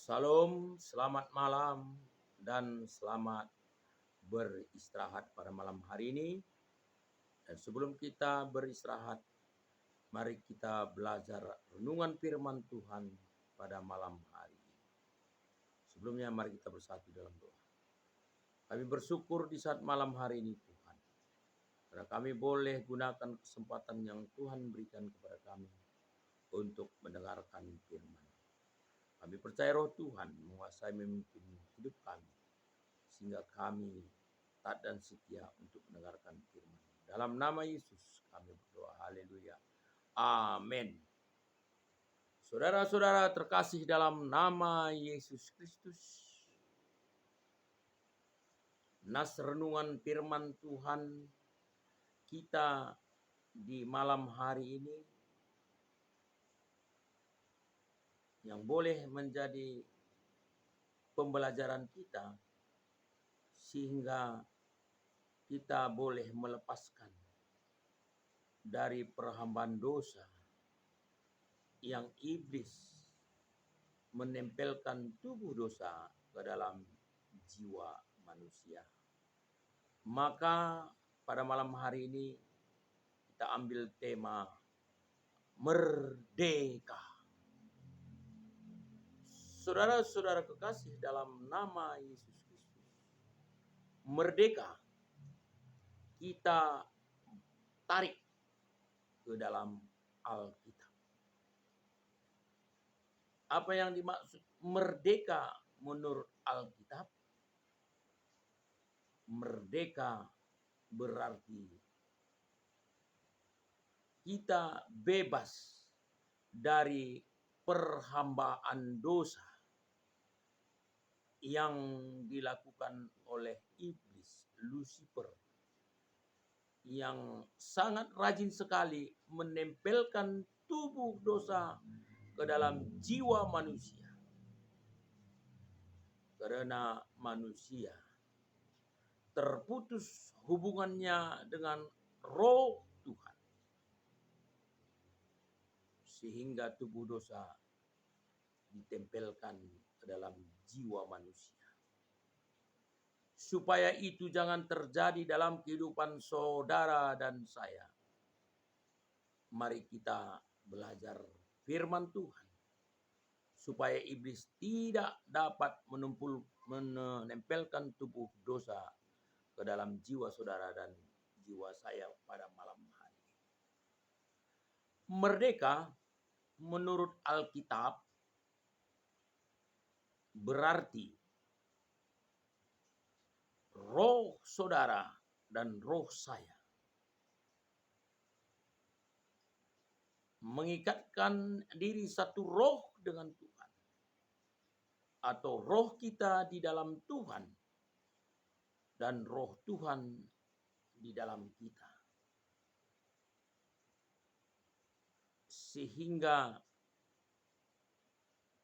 Salam, selamat malam, dan selamat beristirahat pada malam hari ini. Dan sebelum kita beristirahat, mari kita belajar renungan firman Tuhan pada malam hari ini. Sebelumnya mari kita bersatu dalam doa. Kami bersyukur di saat malam hari ini Tuhan, karena kami boleh gunakan kesempatan yang Tuhan berikan kepada kami untuk mendengarkan firman. Kami percaya roh Tuhan menguasai memimpin hidup kami, sehingga kami taat dan setia untuk mendengarkan firman. Dalam nama Yesus kami berdoa. Haleluya. Amin. Saudara-saudara terkasih dalam nama Yesus Kristus, nas renungan firman Tuhan kita di malam hari ini yang boleh menjadi pembelajaran kita, sehingga kita boleh melepaskan dari perhambaan dosa yang iblis menempelkan tubuh dosa ke dalam jiwa manusia. Maka pada malam hari ini kita ambil tema merdeka. Saudara-saudara kekasih dalam nama Yesus Kristus, merdeka kita tarik ke dalam Alkitab. Apa yang dimaksud merdeka menurut Alkitab? Merdeka berarti kita bebas dari perhambaan dosa yang dilakukan oleh iblis, Lucifer, yang sangat rajin sekali menempelkan tubuh dosa ke dalam jiwa manusia. Karena manusia terputus hubungannya dengan roh Tuhan, sehingga tubuh dosa ditempelkan ke dalam jiwa manusia. Supaya itu jangan terjadi dalam kehidupan saudara dan saya, mari kita belajar firman Tuhan, supaya iblis tidak dapat menempelkan tubuh dosa ke dalam jiwa saudara dan jiwa saya pada malam hari. Merdeka menurut Alkitab berarti roh saudara dan roh saya mengikatkan diri satu roh dengan Tuhan, atau roh kita di dalam Tuhan dan roh Tuhan di dalam kita, sehingga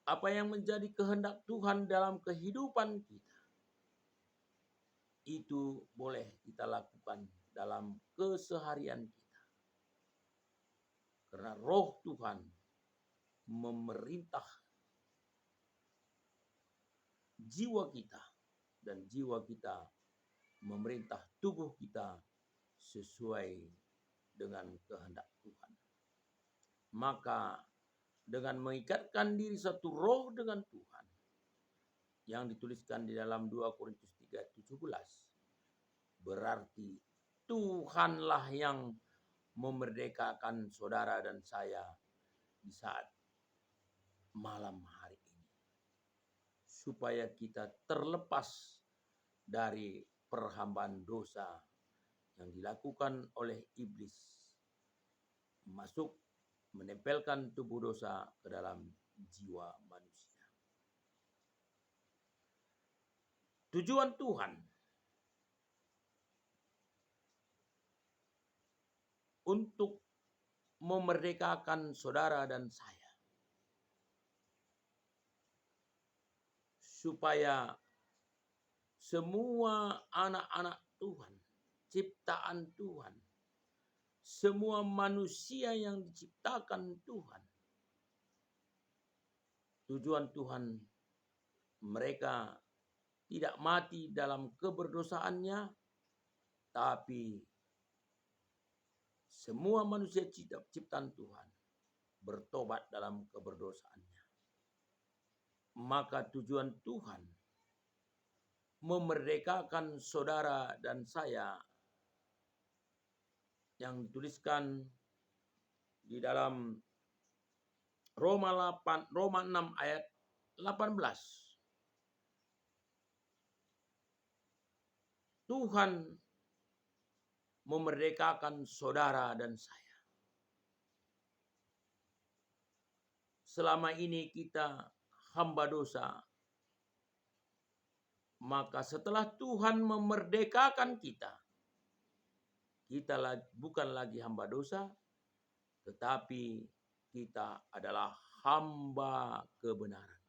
apa yang menjadi kehendak Tuhan dalam kehidupan kita itu boleh kita lakukan dalam keseharian kita, karena roh Tuhan memerintah jiwa kita dan jiwa kita memerintah tubuh kita sesuai dengan kehendak Tuhan. Maka dengan mengikatkan diri satu roh dengan Tuhan, yang dituliskan di dalam 2 Korintus 3:17, berarti Tuhanlah yang memerdekakan saudara dan saya di saat malam hari ini, supaya kita terlepas dari perhambaan dosa yang dilakukan oleh iblis, masuk menempelkan tubuh dosa ke dalam jiwa manusia. Tujuan Tuhan untuk memerdekakan saudara dan saya, supaya semua anak-anak Tuhan, ciptaan Tuhan, semua manusia yang diciptakan Tuhan, tujuan Tuhan mereka tidak mati dalam keberdosaannya, tapi semua manusia ciptaan Tuhan bertobat dalam keberdosaannya. Maka tujuan Tuhan memerdekakan saudara dan saya yang dituliskan di dalam Roma 6 ayat 18. Tuhan memerdekakan saudara dan saya. Selama ini kita hamba dosa, maka setelah Tuhan memerdekakan kita bukan lagi hamba dosa, tetapi kita adalah hamba kebenaran.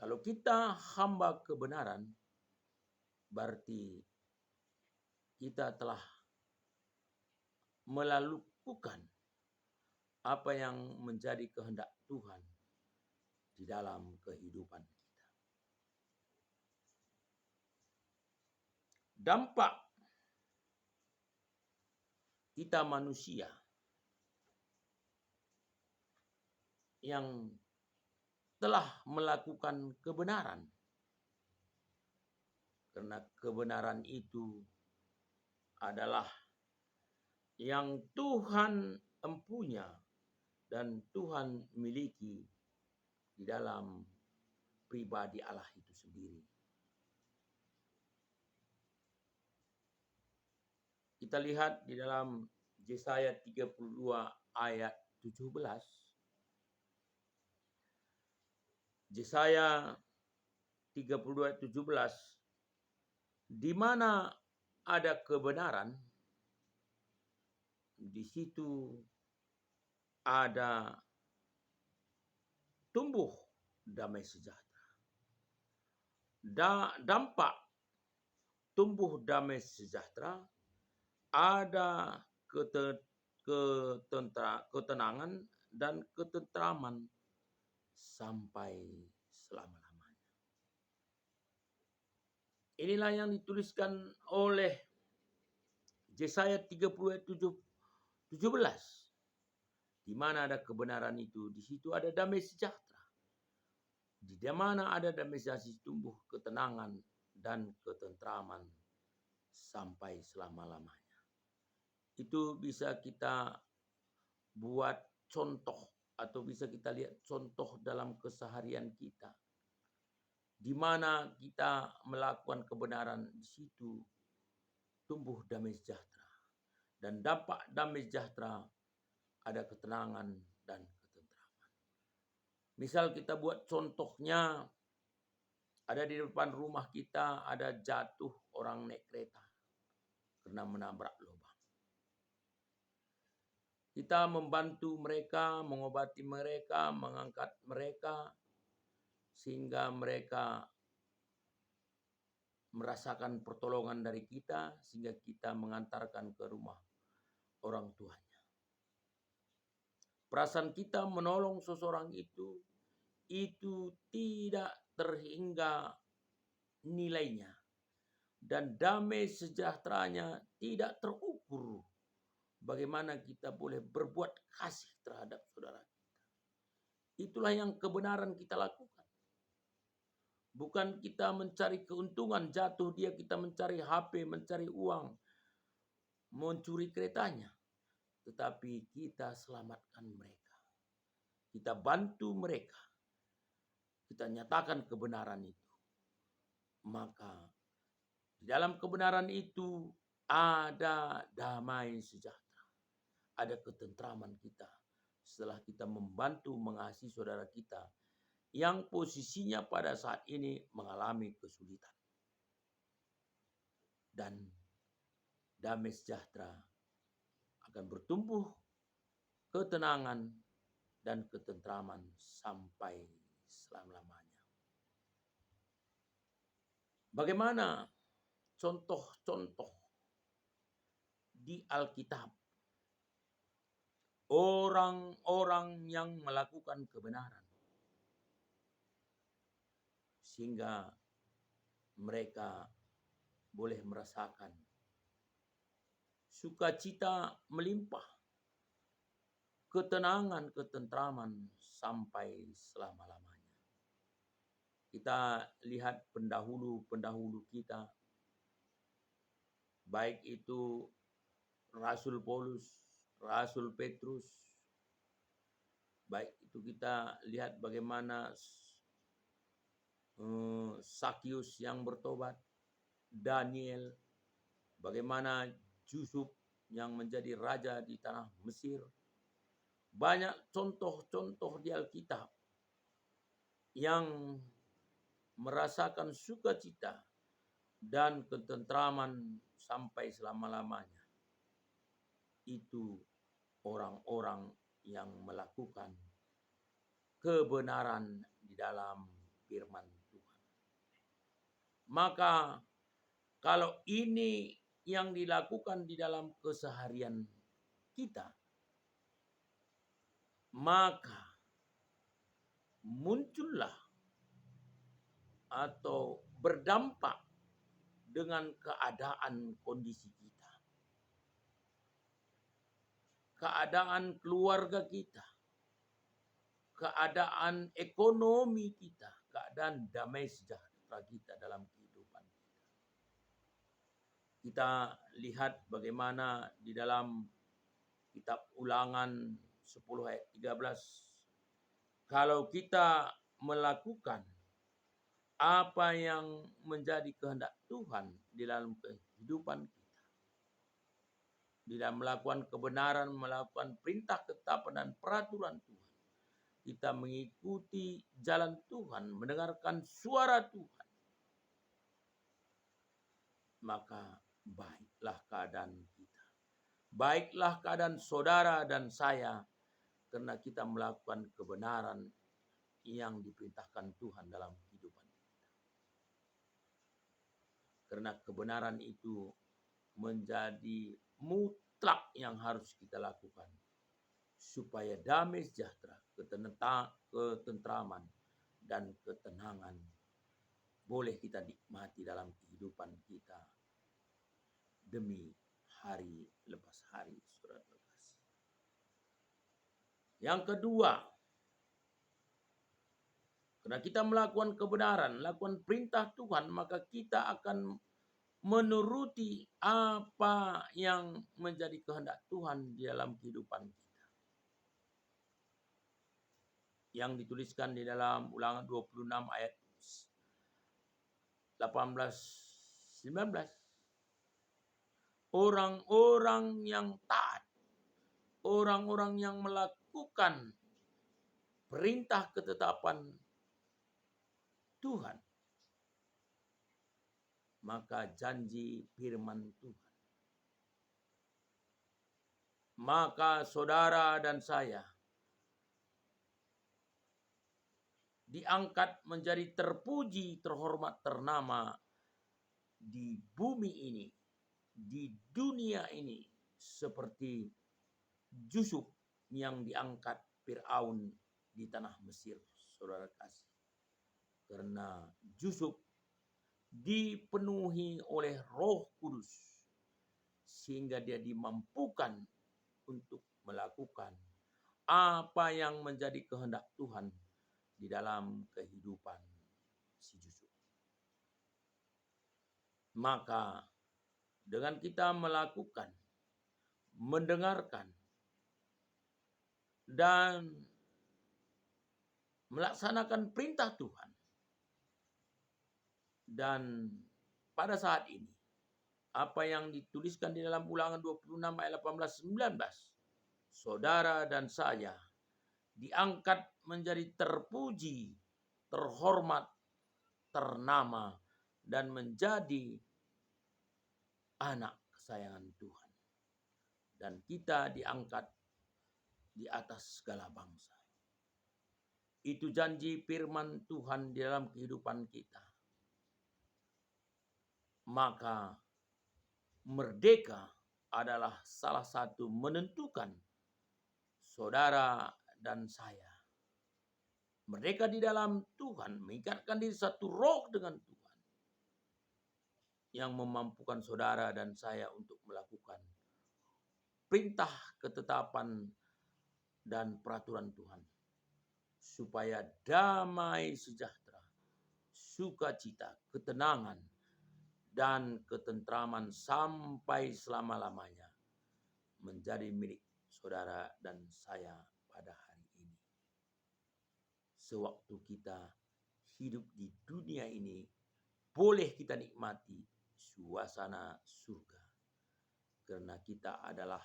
Kalau kita hamba kebenaran, berarti kita telah melakukan apa yang menjadi kehendak Tuhan di dalam kehidupan kita. Dampak kita manusia yang telah melakukan kebenaran, karena kebenaran itu adalah yang Tuhan empunya dan Tuhan miliki di dalam pribadi Allah itu sendiri. Kita lihat di dalam Yesaya 32 ayat 17. Yesaya 32 ayat 17. Di mana ada kebenaran, di situ ada tumbuh damai sejahtera. Dampak tumbuh damai sejahtera, ada ketenangan dan ketentraman sampai selama-lamanya. Inilah yang dituliskan oleh Yesaya 30 ayat 17. Di mana ada kebenaran itu, di situ ada damai sejahtera. Di mana ada damai sejahtera, tumbuh ketenangan dan ketentraman sampai selama-lamanya. Itu bisa kita buat contoh atau bisa kita lihat contoh dalam keseharian kita. Di mana kita melakukan kebenaran, di situ tumbuh damai sejahtera. Dan dampak damai sejahtera ada ketenangan dan ketentraman. Misal kita buat contohnya, ada di depan rumah kita ada jatuh orang naik kereta karena menabrak lubang. Kita membantu mereka, mengobati mereka, mengangkat mereka, sehingga mereka merasakan pertolongan dari kita, sehingga kita mengantarkan ke rumah orang tuanya. Perasaan kita menolong seseorang itu tidak terhingga nilainya. Dan damai sejahteranya tidak terukur. Bagaimana kita boleh berbuat kasih terhadap saudara kita. Itulah yang kebenaran kita lakukan. Bukan kita mencari keuntungan, jatuh dia kita mencari HP, mencari uang, mencuri keretanya. Tetapi kita selamatkan mereka. Kita bantu mereka. Kita nyatakan kebenaran itu. Maka di dalam kebenaran itu ada damai sejahtera. Ada ketentraman kita setelah kita membantu mengasihi saudara kita yang posisinya pada saat ini mengalami kesulitan. Dan damai sejahtera akan bertumbuh ketenangan dan ketentraman sampai selama-lamanya. Bagaimana contoh-contoh di Alkitab orang-orang yang melakukan kebenaran, sehingga mereka boleh merasakan sukacita melimpah, ketenangan, ketentraman sampai selama-lamanya. Kita lihat pendahulu-pendahulu kita, baik itu Rasul Paulus, Rasul Petrus, baik itu kita lihat bagaimana Sakyus yang bertobat, Daniel, bagaimana Yusuf yang menjadi raja di tanah Mesir. Banyak contoh-contoh di Alkitab yang merasakan sukacita dan ketentraman sampai selama-lamanya. Itu orang-orang yang melakukan kebenaran di dalam firman Tuhan. Maka kalau ini yang dilakukan di dalam keseharian kita, maka muncullah atau berdampak dengan keadaan kondisi kita, keadaan keluarga kita, keadaan ekonomi kita, keadaan damai sejahtera kita dalam kehidupan kita. Kita lihat bagaimana di dalam kitab Ulangan 10 ayat 13. Kalau kita melakukan apa yang menjadi kehendak Tuhan di dalam kehidupan kita, di dalam melakukan kebenaran, melakukan perintah, ketetapan, dan peraturan Tuhan, kita mengikuti jalan Tuhan, mendengarkan suara Tuhan, maka baiklah keadaan kita, baiklah keadaan saudara dan saya, karena kita melakukan kebenaran yang diperintahkan Tuhan dalam kehidupan kita. Karena kebenaran itu menjadi mutlak yang harus kita lakukan, supaya damai sejahtera, ketentraman, dan ketenangan boleh kita nikmati dalam kehidupan kita demi hari lepas hari, saudara terkasih. Yang kedua, karena kita melakukan kebenaran, melakukan perintah Tuhan, maka kita akan menuruti apa yang menjadi kehendak Tuhan di dalam kehidupan kita. Yang dituliskan di dalam Ulangan 26 ayat 18-19. Orang-orang yang taat, orang-orang yang melakukan perintah ketetapan Tuhan, maka janji firman Tuhan, maka saudara dan saya diangkat menjadi terpuji, terhormat, ternama di bumi ini, di dunia ini, seperti Yusuf yang diangkat Firaun di tanah Mesir, saudara kasih. Karena Yusuf dipenuhi oleh Roh Kudus, sehingga dia dimampukan untuk melakukan apa yang menjadi kehendak Tuhan di dalam kehidupan si Yusuf. Maka dengan kita melakukan, mendengarkan, dan melaksanakan perintah Tuhan, dan pada saat ini apa yang dituliskan di dalam Ulangan 26 ayat 18-19, saudara dan saya diangkat menjadi terpuji, terhormat, ternama, dan menjadi anak kesayangan Tuhan. Dan kita diangkat di atas segala bangsa. Itu janji firman Tuhan di dalam kehidupan kita. Maka merdeka adalah salah satu menentukan saudara dan saya. Merdeka di dalam Tuhan mengikatkan diri satu roh dengan Tuhan, yang memampukan saudara dan saya untuk melakukan perintah, ketetapan, dan peraturan Tuhan, supaya damai sejahtera, sukacita, ketenangan, dan ketentraman sampai selama-lamanya menjadi milik saudara dan saya pada hari ini. Sewaktu kita hidup di dunia ini, boleh kita nikmati suasana surga. Karena kita adalah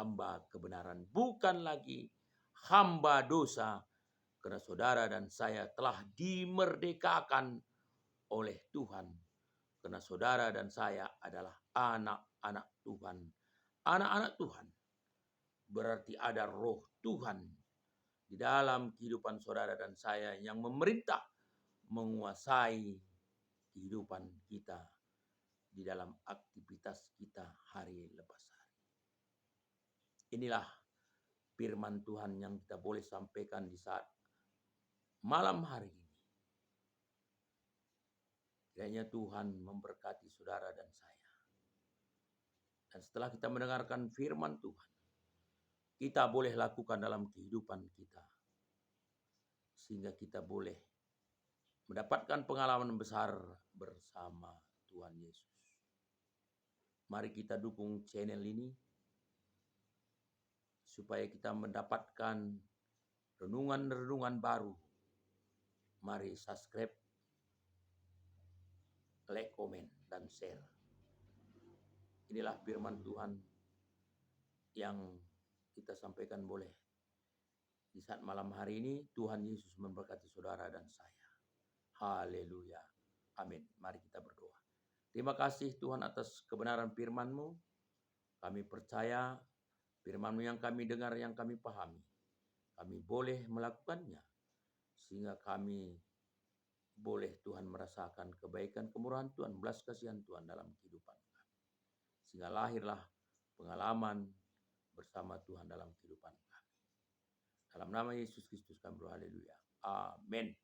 hamba kebenaran, bukan lagi hamba dosa. Karena saudara dan saya telah dimerdekakan oleh Tuhan. Karena saudara dan saya adalah anak-anak Tuhan. Anak-anak Tuhan berarti ada roh Tuhan di dalam kehidupan saudara dan saya yang memerintah, menguasai kehidupan kita di dalam aktivitas kita hari lepas hari. Inilah firman Tuhan yang kita boleh sampaikan di saat malam hari ini. Kiranya Tuhan memberkati saudara dan saya. Dan setelah kita mendengarkan firman Tuhan, kita boleh lakukan dalam kehidupan kita, sehingga kita boleh mendapatkan pengalaman besar bersama Tuhan Yesus. Mari kita dukung channel ini, supaya kita mendapatkan renungan-renungan baru. Mari subscribe, like, komen, dan share. Inilah firman Tuhan yang kita sampaikan boleh di saat malam hari ini. Tuhan Yesus memberkati saudara dan saya. Haleluya. Amin. Mari kita berdoa. Terima kasih Tuhan atas kebenaran firman-Mu. Kami percaya firman-Mu yang kami dengar, yang kami pahami, kami boleh melakukannya, sehingga kami boleh Tuhan merasakan kebaikan, kemurahan Tuhan, belas kasihan Tuhan dalam kehidupan kami. Sehingga lahirlah pengalaman bersama Tuhan dalam kehidupan kami. Dalam nama Yesus Kristus kami berdoa, haleluya. Amin.